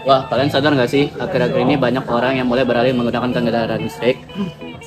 Wah, kalian sadar nggak sih, akhir-akhir ini banyak orang yang mulai beralih menggunakan kendaraan listrik.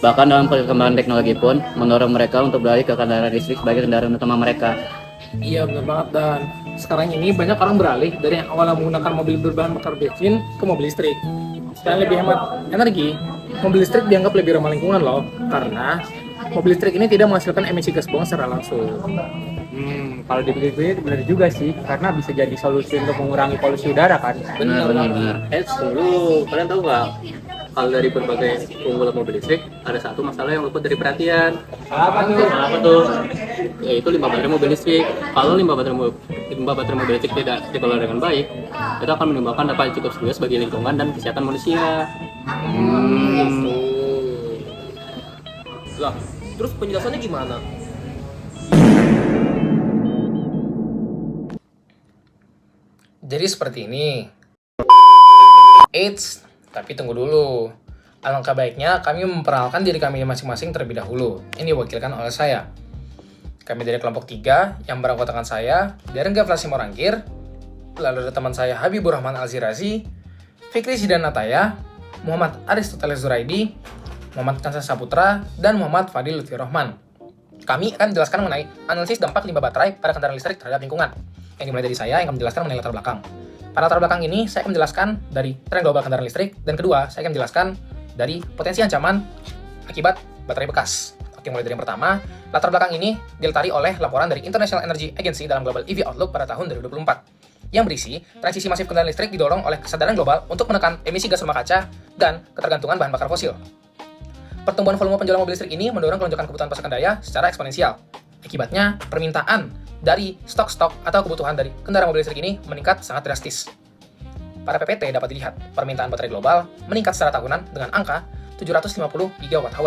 Bahkan dalam perkembangan teknologi pun mendorong mereka untuk beralih ke kendaraan listrik sebagai kendaraan utama mereka. Iya benar banget, dan sekarang ini banyak orang beralih dari yang awalnya menggunakan mobil berbahan bakar bensin ke mobil listrik. Selain lebih hemat energi, mobil listrik dianggap lebih ramah lingkungan loh, karena mobil listrik ini tidak menghasilkan emisi gas buang secara langsung. Kalau dipikir-pikir benar juga sih, karena bisa jadi solusi untuk mengurangi polusi udara kan. Benar. Dulu kalian tahu nggak, kalau dari berbagai keunggulan mobil listrik ada satu masalah yang luput dari perhatian. Apa tuh? Yaitu limbah baterai mobil listrik. Kalau limbah baterai mobil listrik tidak dikelola dengan baik, itu akan menimbulkan dampak yang cukup serius bagi lingkungan dan kesehatan manusia. Lah, terus penjelasannya gimana? Jadi seperti ini. Eits, tapi tunggu dulu. Alangkah baiknya kami memperkenalkan diri kami masing-masing terlebih dahulu. Ini diwakilkan oleh saya. Kami dari kelompok 3 yang beranggotakan saya, Derengga Flasi Morangkir, lalu ada teman saya Habibur Rahman Alzirazi, Fikri Zidan Nataya, Muhammad Aristoteles Zuraidi, Muhammad Kansa Saputra, dan Muhammad Fadil Lutfi Rahman. Kami akan menjelaskan mengenai analisis dampak limbah baterai pada kendaraan listrik terhadap lingkungan. Yang dimulai dari saya yang akan menjelaskan mengenai latar belakang. Pada latar belakang ini, saya akan menjelaskan dari tren global kendaraan listrik, dan kedua, saya akan menjelaskan dari potensi ancaman akibat baterai bekas. Oke, mulai dari yang pertama, latar belakang ini dilatari oleh laporan dari International Energy Agency dalam Global EV Outlook pada tahun 2024, yang berisi transisi masif kendaraan listrik didorong oleh kesadaran global untuk menekan emisi gas rumah kaca dan ketergantungan bahan bakar fosil. Pertumbuhan volume penjualan mobil listrik ini mendorong kelonjakan kebutuhan pasokan daya secara eksponensial. Akibatnya, permintaan dari stok-stok atau kebutuhan dari kendaraan mobil listrik ini meningkat sangat drastis. Pada PPT dapat dilihat, permintaan baterai global meningkat secara tahunan dengan angka 750 GWh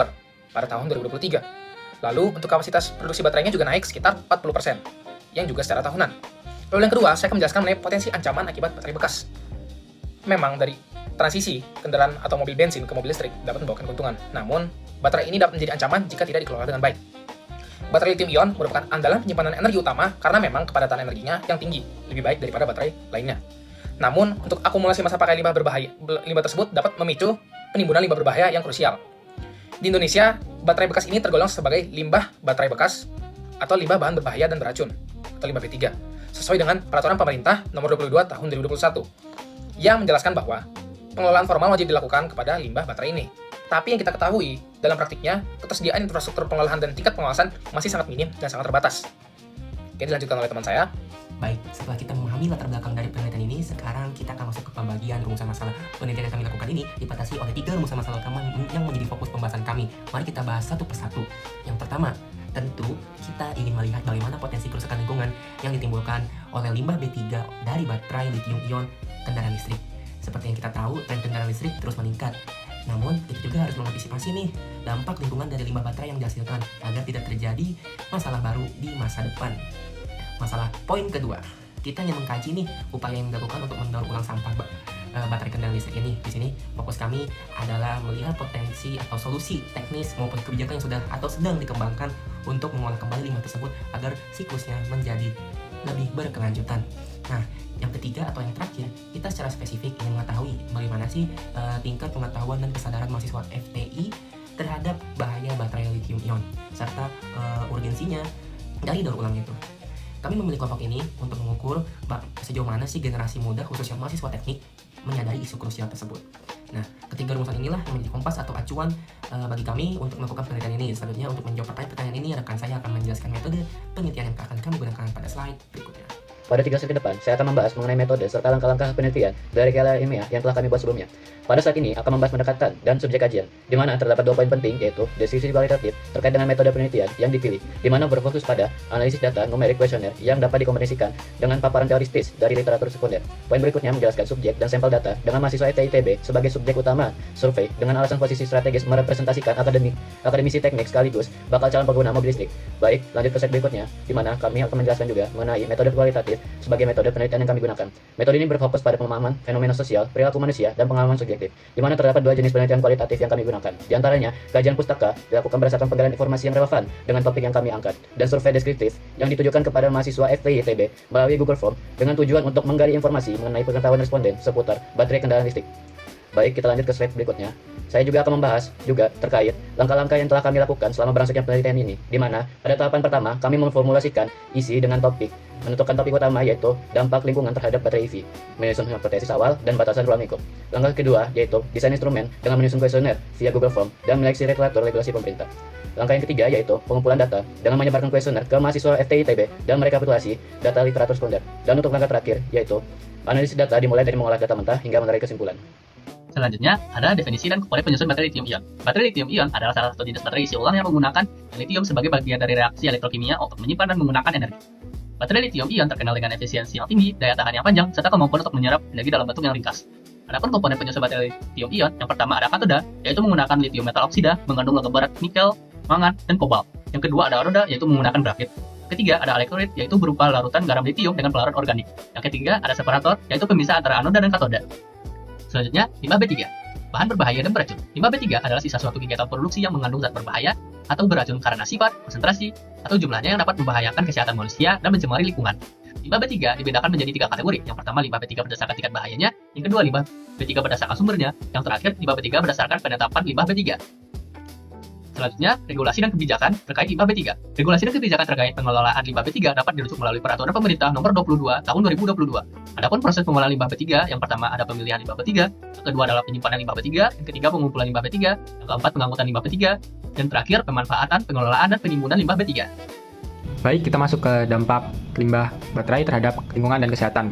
pada tahun 2023. Lalu, untuk kapasitas produksi baterainya juga naik sekitar 40%, yang juga secara tahunan. Lalu yang kedua, saya akan menjelaskan mengenai potensi ancaman akibat baterai bekas. Memang dari transisi kendaraan atau mobil bensin ke mobil listrik dapat membawakan keuntungan. Namun, baterai ini dapat menjadi ancaman jika tidak dikelola dengan baik. Baterai lithium ion merupakan andalan penyimpanan energi utama karena memang kepadatan energinya yang tinggi, lebih baik daripada baterai lainnya. Namun, untuk akumulasi masa pakai limbah tersebut dapat memicu penimbunan limbah berbahaya yang krusial. Di Indonesia, baterai bekas ini tergolong sebagai limbah baterai bekas atau limbah bahan berbahaya dan beracun atau limbah B3, sesuai dengan Peraturan Pemerintah Nomor 22 Tahun 2021 yang menjelaskan bahwa pengelolaan formal wajib dilakukan kepada limbah baterai ini. Tapi yang kita ketahui, dalam praktiknya, ketersediaan infrastruktur pengolahan dan tingkat pengawasan masih sangat minim dan sangat terbatas. Oke, dilanjutkan oleh teman saya. Baik, setelah kita memahami latar belakang dari penelitian ini, sekarang kita akan masuk ke pembagian rumusan masalah. Penelitian yang kami lakukan ini dibatasi oleh 3 rumusan masalah utama yang menjadi fokus pembahasan kami. Mari kita bahas satu persatu. Yang pertama, tentu kita ingin melihat bagaimana potensi kerusakan lingkungan yang ditimbulkan oleh limbah B3 dari baterai lithium ion kendaraan listrik. Seperti yang kita tahu, tren kendaraan listrik terus meningkat. Namun, kita juga harus mengantisipasi nih dampak lingkungan dari limbah baterai yang dihasilkan agar tidak terjadi masalah baru di masa depan. Masalah poin kedua, kita ingin mengkaji nih upaya yang dilakukan untuk mendaur ulang sampah baterai kendaraan listrik ini. Di sini fokus kami adalah melihat potensi atau solusi teknis maupun kebijakan yang sudah atau sedang dikembangkan untuk mengolah kembali limbah tersebut agar siklusnya menjadi lebih berkelanjutan. Nah, yang ketiga atau yang terakhir, kita secara spesifik ingin mengetahui bagaimana sih tingkat pengetahuan dan kesadaran mahasiswa FTI terhadap bahaya baterai lithium ion serta urgensinya dari daur ulang itu. Kami memilih kelompok ini untuk mengukur sejauh mana sih generasi muda khususnya mahasiswa teknik menyadari isu krusial tersebut. Nah, ketiga rumusan inilah yang menjadi kompas atau acuan bagi kami untuk melakukan penelitian ini. Selanjutnya, untuk menjawab pertanyaan ini, rekan saya akan menjelaskan metode penelitian yang akan kami gunakan pada slide berikutnya. Pada 3 slide ke depan, saya akan membahas mengenai metode serta langkah-langkah penelitian dari KLA ilmiah yang telah kami buat sebelumnya. Pada slide ini akan membahas pendekatan dan subjek kajian, di mana terdapat 2 poin penting, yaitu deskripsi kualitatif terkait dengan metode penelitian yang dipilih, di mana berfokus pada analisis data numerik kuesioner yang dapat dikombinasikan dengan paparan teoritis dari literatur sekunder. Poin berikutnya menjelaskan subjek dan sampel data dengan mahasiswa FTITB sebagai subjek utama survei dengan alasan posisi strategis merepresentasikan akademisi teknik sekaligus bakal calon pengguna mobil listrik. Baik, lanjut ke slide berikutnya, di mana kami akan menjelaskan juga mengenai metode kualitatif kognitif sebagai metode penelitian yang kami gunakan. Metode ini berfokus pada pemahaman fenomena sosial, perilaku manusia, dan pengalaman subjektif, di mana terdapat 2 jenis penelitian kualitatif yang kami gunakan. Di antaranya, kajian pustaka dilakukan berdasarkan penggalian informasi yang relevan dengan topik yang kami angkat, dan survei deskriptif yang ditujukan kepada mahasiswa FTI ITB melalui Google Form dengan tujuan untuk menggali informasi mengenai pengetahuan responden seputar baterai kendaraan listrik. Baik, kita lanjut ke slide berikutnya. Saya juga akan membahas juga terkait langkah-langkah yang telah kami lakukan selama berlangsungnya penelitian ini, di mana pada tahapan pertama kami memformulasikan isi dengan topik, menentukan topik utama yaitu dampak lingkungan terhadap baterai EV, menyusun hipotesis awal dan batasan ruang lingkup. Langkah kedua yaitu desain instrumen dengan menyusun kuesioner via Google Form dan menyeleksi regulator regulasi pemerintah. Langkah yang ketiga yaitu pengumpulan data dengan menyebarkan kuesioner ke mahasiswa FTI ITB dan merekapitulasi data literatur sekunder. Dan untuk langkah terakhir yaitu analisis data dimulai dari mengolah data mentah hingga menarik kesimpulan. Selanjutnya, ada definisi dan komponen penyusun baterai lithium-ion. Baterai lithium-ion adalah salah satu jenis baterai isi ulang yang menggunakan lithium sebagai bagian dari reaksi elektrokimia untuk menyimpan dan menggunakan energi. Baterai lithium-ion terkenal dengan efisiensi yang tinggi, daya tahan yang panjang, serta kemampuan untuk menyerap energi dalam bentuk yang ringkas. Adapun komponen penyusun baterai lithium-ion, yang pertama ada katoda, yaitu menggunakan lithium metal oksida, mengandung logam berat nikel, mangan, dan kobalt. Yang kedua ada anoda, yaitu menggunakan grafit. Ketiga ada elektrolit, yaitu berupa larutan garam lithium dengan pelarut organik. Yang ketiga ada separator, yaitu pemisah antara anoda dan katoda. Selanjutnya, limbah B3. Bahan berbahaya dan beracun. Limbah B3 adalah sisa suatu kegiatan produksi yang mengandung zat berbahaya atau beracun karena sifat, konsentrasi, atau jumlahnya yang dapat membahayakan kesehatan manusia dan mencemari lingkungan. Limbah B3 dibedakan menjadi 3 kategori. Yang pertama, limbah B3 berdasarkan tingkat bahayanya. Yang kedua, limbah B3 berdasarkan sumbernya. Yang terakhir, limbah B3 berdasarkan penetapan limbah B3. Selanjutnya, regulasi dan kebijakan terkait limbah B3. Regulasi dan kebijakan terkait pengelolaan limbah B3 dapat dirujuk melalui Peraturan Pemerintah Nomor 22 Tahun 2022. Adapun proses pengolahan limbah B3, yang pertama ada pemilihan limbah B3, yang kedua adalah penyimpanan limbah B3, yang ketiga pengumpulan limbah B3, yang keempat pengangkutan limbah B3, dan terakhir pemanfaatan, pengelolaan, dan penimbunan limbah B3. Baik, kita masuk ke dampak limbah baterai terhadap lingkungan dan kesehatan.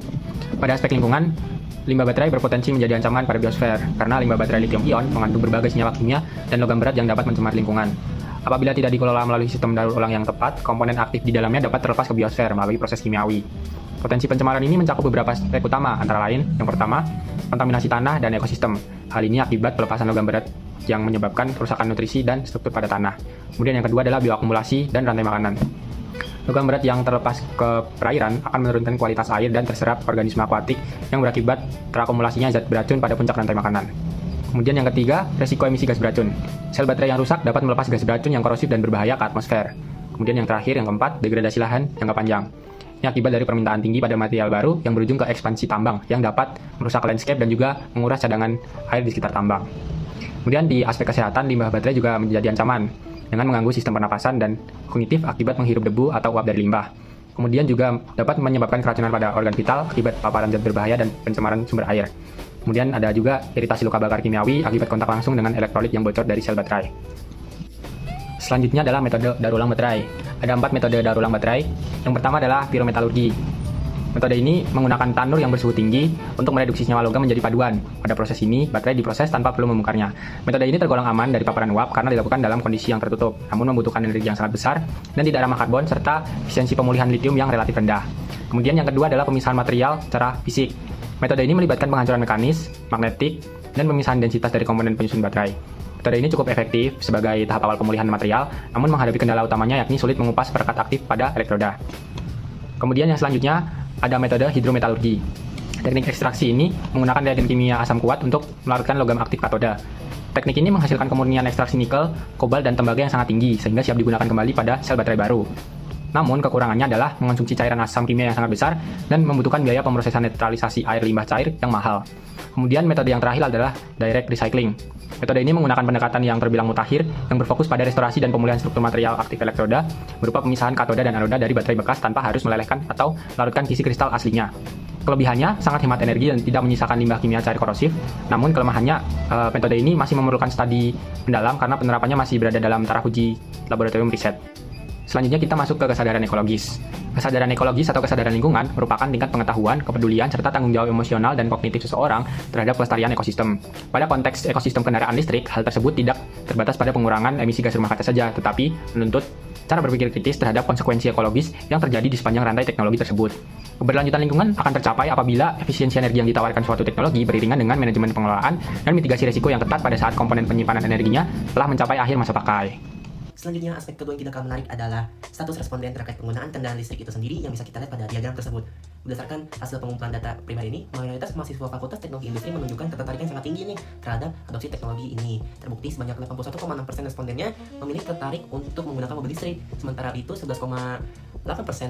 Pada aspek lingkungan, limbah baterai berpotensi menjadi ancaman pada biosfer karena limbah baterai lithium-ion mengandung berbagai senyawa kimia dan logam berat yang dapat mencemari lingkungan. Apabila tidak dikelola melalui sistem daur ulang yang tepat, komponen aktif di dalamnya dapat terlepas ke biosfer melalui proses kimiawi. Potensi pencemaran ini mencakup beberapa aspek utama, antara lain, yang pertama, kontaminasi tanah dan ekosistem. Hal ini akibat pelepasan logam berat yang menyebabkan kerusakan nutrisi dan struktur pada tanah. Kemudian yang kedua adalah bioakumulasi dan rantai makanan. Logam berat yang terlepas ke perairan akan menurunkan kualitas air dan terserap organisme akuatik yang berakibat terakumulasinya zat beracun pada puncak rantai makanan. Kemudian yang ketiga, resiko emisi gas beracun. Sel baterai yang rusak dapat melepas gas beracun yang korosif dan berbahaya ke atmosfer. Kemudian yang terakhir, yang keempat, degradasi lahan jangka panjang. Ini akibat dari permintaan tinggi pada material baru yang berujung ke ekspansi tambang yang dapat merusak landscape dan juga menguras cadangan air di sekitar tambang. Kemudian di aspek kesehatan, limbah baterai juga menjadi ancaman dengan mengganggu sistem pernapasan dan kognitif akibat menghirup debu atau uap dari limbah. Kemudian juga dapat menyebabkan keracunan pada organ vital akibat paparan zat berbahaya dan pencemaran sumber air. Kemudian ada juga iritasi luka bakar kimiawi akibat kontak langsung dengan elektrolit yang bocor dari sel baterai. Selanjutnya adalah metode daur ulang baterai. Ada 4 metode daur ulang baterai. Yang pertama adalah pirometalurgi. Metode ini menggunakan tanur yang bersuhu tinggi untuk mereduksi senyawa logam menjadi paduan. Pada proses ini, baterai diproses tanpa perlu membongkarnya. Metode ini tergolong aman dari paparan uap karena dilakukan dalam kondisi yang tertutup, namun membutuhkan energi yang sangat besar dan tidak ramah karbon serta efisiensi pemulihan litium yang relatif rendah. Kemudian yang kedua adalah pemisahan material secara fisik. Metode ini melibatkan penghancuran mekanis, magnetik, dan pemisahan densitas dari komponen penyusun baterai. Metode ini cukup efektif sebagai tahap awal pemulihan material, namun menghadapi kendala utamanya yakni sulit mengupas perekat aktif pada elektroda. Kemudian yang selanjutnya ada metode hidrometalurgi. Teknik ekstraksi ini menggunakan reagen kimia asam kuat untuk melarutkan logam aktif katoda. Teknik ini menghasilkan kemurnian ekstraksi nikel, kobalt, dan tembaga yang sangat tinggi sehingga siap digunakan kembali pada sel baterai baru. Namun kekurangannya adalah mengonsumsi cairan asam kimia yang sangat besar dan membutuhkan biaya pemrosesan netralisasi air limbah cair yang mahal. Kemudian metode yang terakhir adalah direct recycling. Metode ini menggunakan pendekatan yang terbilang mutakhir yang berfokus pada restorasi dan pemulihan struktur material aktif elektroda berupa pemisahan katoda dan anoda dari baterai bekas tanpa harus melelehkan atau larutkan kisi kristal aslinya. Kelebihannya sangat hemat energi dan tidak menyisakan limbah kimia cair korosif. Namun kelemahannya, metode ini masih memerlukan studi mendalam karena penerapannya masih berada dalam taraf uji laboratorium riset. Selanjutnya kita masuk ke kesadaran ekologis. Kesadaran ekologis atau kesadaran lingkungan merupakan tingkat pengetahuan, kepedulian, serta tanggung jawab emosional dan kognitif seseorang terhadap kelestarian ekosistem. Pada konteks ekosistem kendaraan listrik, hal tersebut tidak terbatas pada pengurangan emisi gas rumah kaca saja, tetapi menuntut cara berpikir kritis terhadap konsekuensi ekologis yang terjadi di sepanjang rantai teknologi tersebut. Keberlanjutan lingkungan akan tercapai apabila efisiensi energi yang ditawarkan suatu teknologi beriringan dengan manajemen pengelolaan dan mitigasi risiko yang ketat pada saat komponen penyimpanan energinya telah mencapai akhir masa pakai. Selanjutnya, aspek kedua yang tidak kalah menarik adalah status responden terkait penggunaan kendaraan listrik itu sendiri yang bisa kita lihat pada diagram tersebut. Berdasarkan hasil pengumpulan data primer ini, mayoritas mahasiswa Fakultas Teknologi Industri menunjukkan ketertarikan sangat tinggi nih terhadap adopsi teknologi ini. Terbukti sebanyak 81,6% respondennya memilih tertarik untuk menggunakan mobil listrik. Sementara itu 11,8%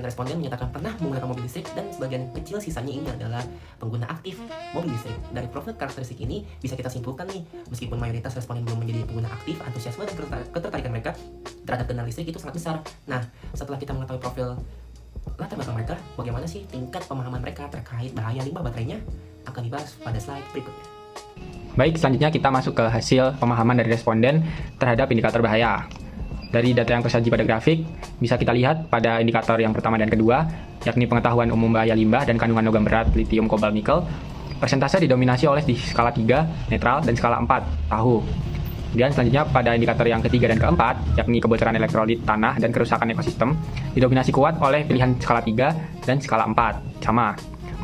responden menyatakan pernah menggunakan mobil listrik, dan sebagian kecil sisanya ini adalah pengguna aktif mobil listrik. Dari profil karakteristik ini bisa kita simpulkan nih, meskipun mayoritas responden belum menjadi pengguna aktif, antusiasme dan ketertarikan mereka terhadap kendaraan listrik itu sangat besar. Nah, setelah kita mengetahui profil latar belakang mereka, bagaimana sih tingkat pemahaman mereka terkait bahaya limbah baterainya, akan dibahas pada slide berikutnya. Baik, selanjutnya kita masuk ke hasil pemahaman dari responden terhadap indikator bahaya. Dari data yang tersaji pada grafik, bisa kita lihat pada indikator yang pertama dan kedua, yakni pengetahuan umum bahaya limbah dan kandungan logam berat, litium, kobalt, nikel, persentase didominasi oleh di skala 3, netral, dan skala 4, tahu. Kemudian selanjutnya pada indikator yang ketiga dan keempat, yakni kebocoran elektrolit tanah dan kerusakan ekosistem, didominasi kuat oleh pilihan skala 3 dan skala 4, sama.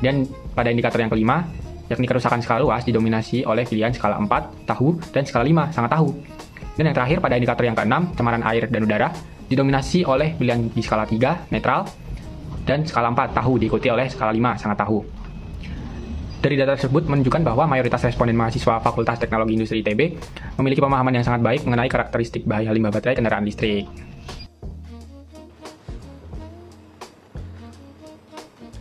Dan pada indikator yang kelima, yakni kerusakan skala luas, didominasi oleh pilihan skala 4, tahu, dan skala 5, sangat tahu. Dan yang terakhir pada indikator yang keenam, cemaran air dan udara, didominasi oleh pilihan di skala 3, netral, dan skala 4, tahu, diikuti oleh skala 5, sangat tahu. Dari data tersebut menunjukkan bahwa mayoritas responden mahasiswa Fakultas Teknologi Industri ITB memiliki pemahaman yang sangat baik mengenai karakteristik bahaya limbah baterai kendaraan listrik.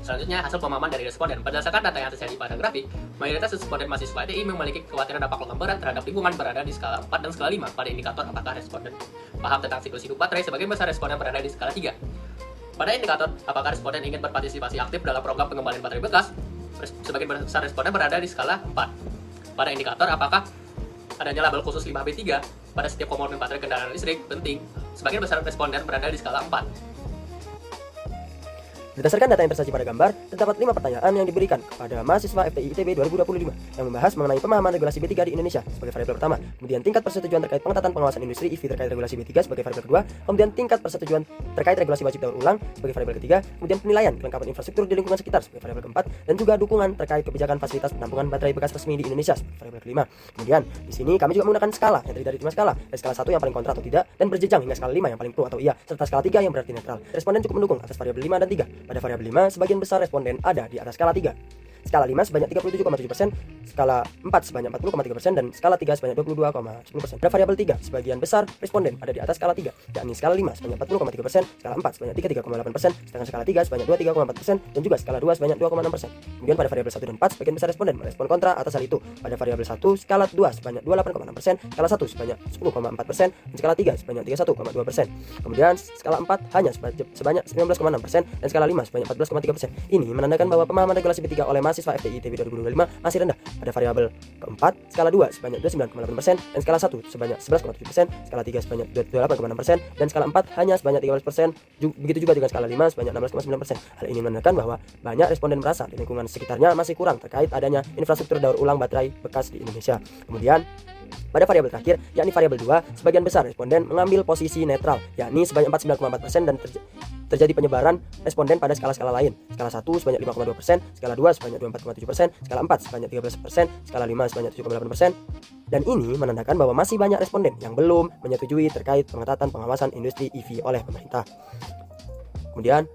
Selanjutnya, hasil pemahaman dari responden. Berdasarkan data yang tersaji pada grafik, mayoritas responden mahasiswa ITI memiliki kekhawatiran dampak logam berat terhadap lingkungan berada di skala 4 dan skala 5 pada indikator apakah responden paham tentang siklus hidup baterai, sebagian besar responden berada di skala 3. Pada indikator apakah responden ingin berpartisipasi aktif dalam program pengembalian baterai bekas, sebagian besar responden berada di skala 4. Pada indikator apakah adanya label khusus 5B3 pada setiap komponen baterai kendaraan listrik penting, sebagian besar responden berada di skala 4. Berdasarkan data yang tersaji pada gambar, terdapat 5 pertanyaan yang diberikan kepada mahasiswa FTI ITB 2025 yang membahas mengenai pemahaman regulasi B3 di Indonesia sebagai variabel pertama, kemudian tingkat persetujuan terkait pengetatan pengawasan industri EV terkait regulasi B3 sebagai variabel kedua, kemudian tingkat persetujuan terkait regulasi wajib daur ulang sebagai variabel ketiga, kemudian penilaian kelengkapan infrastruktur di lingkungan sekitar sebagai variabel keempat, dan juga dukungan terkait kebijakan fasilitas penampungan baterai bekas resmi di Indonesia sebagai variabel kelima. Kemudian di sini kami juga menggunakan skala yang terdiri dari 5 skala, dari skala 1 yang paling kontra atau tidak, dan berjenjang hingga skala 5 yang paling pro atau iya, serta skala 3 yang berarti netral. Responden cukup mendukung atas variabel 5 dan 3. Pada variabel 5, sebagian besar responden ada di atas skala 3. Skala 5 sebanyak 37,7%, skala 4 sebanyak 40,3%, dan skala 3 sebanyak 22,10%. Pada variabel 3, sebagian besar responden ada di atas skala 3, yakni skala 5 sebanyak 40,3%, skala 4 sebanyak 33,8%, sedangkan skala 3 sebanyak 23,4%, dan juga skala 2 sebanyak 2,6%. Kemudian pada variabel 1 dan 4, sebagian besar responden merespon kontra atas hal itu. Pada variabel 1, skala 2 sebanyak 28,6%, skala 1 sebanyak 10,4%, dan skala 3 sebanyak 31,2%. Kemudian skala 4 hanya sebanyak 19,6%, dan skala 5 sebanyak 14,3%. Ini menandakan bahwa pemahaman regulasi B3 oleh mahasiswa FTI ITB 2025 masih rendah. Pada variabel keempat, skala 2 sebanyak 29,8%, dan skala 1 sebanyak 11,7%, skala 3 sebanyak 28,6%, dan skala 4 hanya sebanyak 13%, begitu juga dengan skala 5 sebanyak 16,9%. Hal ini menandakan bahwa banyak responden merasa di lingkungan sekitarnya masih kurang terkait adanya infrastruktur daur ulang baterai bekas di Indonesia. Kemudian pada variabel terakhir, yakni variabel 2, sebagian besar responden mengambil posisi netral, yakni sebanyak 49,4%, dan terjadi penyebaran responden pada skala-skala lain. Skala 1 sebanyak 5,2%, skala 2 sebanyak 24,7%, skala 4 sebanyak 13%, skala 5 sebanyak 7,8%. Dan ini menandakan bahwa masih banyak responden yang belum menyetujui terkait pengetatan pengawasan industri EV oleh pemerintah. Kemudian,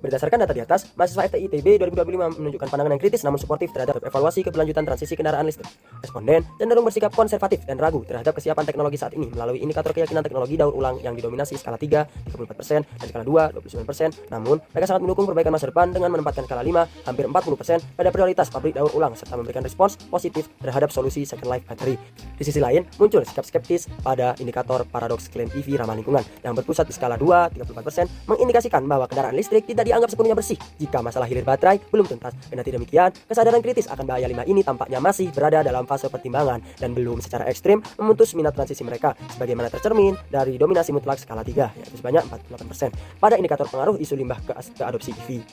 berdasarkan data di atas, mahasiswa FTI ITB 2025 menunjukkan pandangan yang kritis namun suportif terhadap evaluasi keberlanjutan transisi kendaraan listrik. Responden cenderung bersikap konservatif dan ragu terhadap kesiapan teknologi saat ini melalui indikator keyakinan teknologi daur ulang yang didominasi skala 3, 34%, dan skala 2, 29%. Namun, mereka sangat mendukung perbaikan masa depan dengan menempatkan skala 5, hampir 40% pada prioritas pabrik daur ulang serta memberikan respons positif terhadap solusi second life battery. Di sisi lain, muncul sikap skeptis pada indikator paradoks klaim EV ramah lingkungan yang berpusat di skala 2, 34%, mengindikasikan bahwa kendaraan listrik tidak dianggap sepenuhnya bersih jika masalah hilir baterai belum tuntas. Kendati demikian, kesadaran kritis akan bahaya limbah ini tampaknya masih berada dalam fase pertimbangan dan belum secara ekstrim memutus minat transisi mereka, sebagaimana tercermin dari dominasi mutlak skala 3, yaitu sebanyak 48% pada indikator pengaruh isu limbah ke adopsi EV.